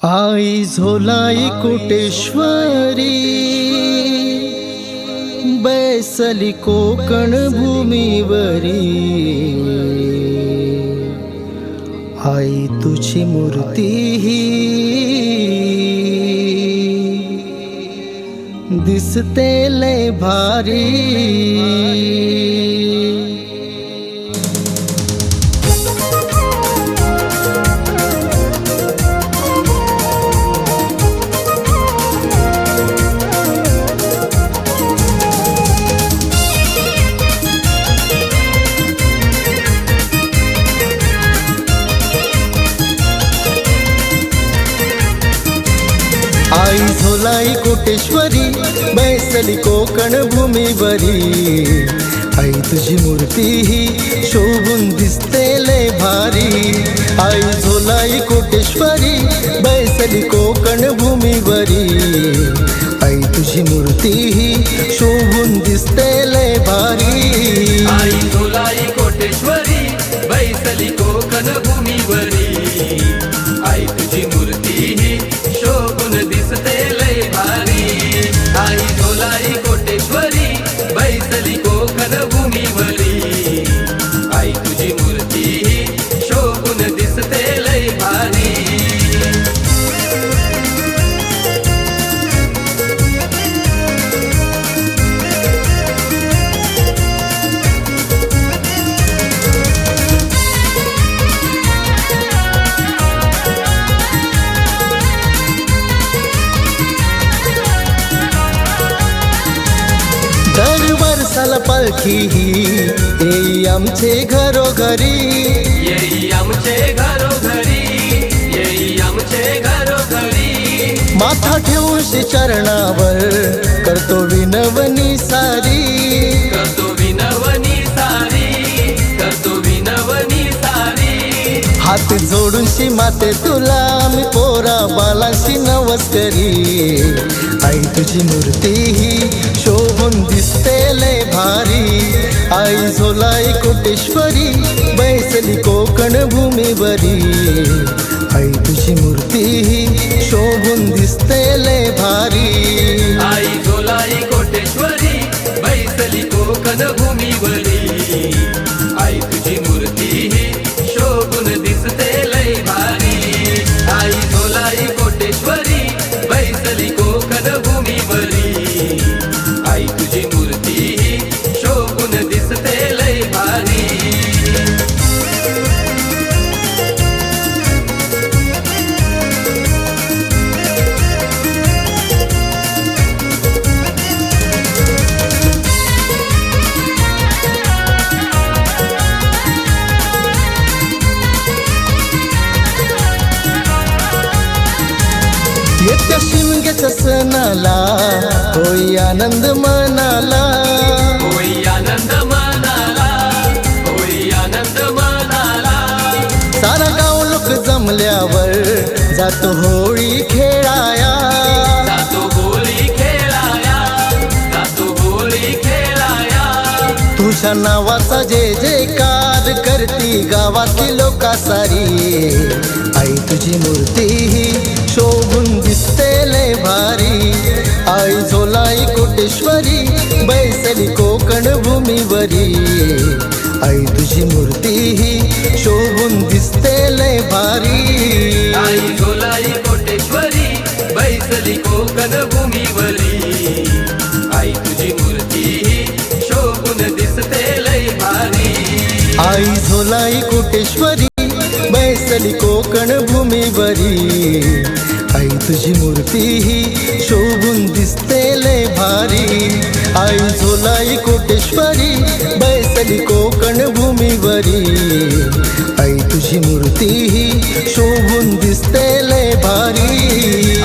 आई झोलाई कोटेश्वरी बैसली कोकण भूमीवरी। आई तुझी मूर्ती ही दिसते लय भारी। आई झोलाई कोटेश्वरी बैसली कोकण भूमीवरी। आई तुझी मूर्ती ही शोभून दिसते लय भारी। आई झोलाई कोटेश्वरी बैसली कोकण भूमीवरी। आई तुझी मूर्ती ही शोभून दिसते लय भारी। आई झोलाई कोटेश्वरी बैसली कोकण भूमीवरी। आई तुझी मूर्ती ही शोभून दिसते लय भारी। आई झोलाई कोटेश्वरी बैसली कोकण भूमीवरी। आई तुझी मूर्ती ही शोभून दिसते लय भारी। दर वर्षाला पालखी ही येई आमचे घरोघरी। येई आमचे घरोघरी, येई आमचे घरोघरी। माथा ठेवून श्री चरणावर करतो विनवणी सारी। करतो विनवणी सारी, करतो विनवणी सारी। हात जोडून शी माते तुला मी पोरा बालाशी नवस्करी। आई तुझी मूर्ती ही शोभून दिसते लय भारी। आई झोलाई कोटेश्वरी बैसली कोकण भूमीवरी। आई तुझी मूर्ती ही शोभून दिसते लय भारी। आई झोलाई कोटेश्वरी बैसली कोकण भूमीवरी। आई तुझी मूर्ती ही शोभून दिसते लय भारी। आई झोलाई कोटेश्वरी बैसली कोकण भूमीवरी। आई तुझी मूर्ती ही शोभून दिसते लय भारी। येत्या शिमग्याच्या सणाला होई आनंद मनाला। होई आनंद मनाला, होई आनंद मनाला। सारा गाव लोक जमल्यावर जातो होळी खेळाया। जातो होळी खेळाया, जातो होळी खेळाया। तुझ्या नावाचा जय जयकार करती गावातली लोका सारी। आई तुझी मूर्ती ही शोभून दिसते लय भारी। आई झोलाई कोटेश्वरी बैसली कोकण भूमीवरी। आई तुझी मूर्ती ही शोभून दिसते लय भारी। आई झोलाई कोटेश्वरी बैसली कोकण भूमीवरी। आई तुझी मूर्ती ही शोभून दिसते लय भारी। आई झोलाई कोटेश्वरी बैसली कोकण भूमीवरी। आई तुझी मूर्ती ही शोभून दिसते लय भारी। आई झोलाई कोटेश्वरी बैसली कोकण भूमीवरी। आई तुझी मूर्ती ही शोभून दिसते लय भारी।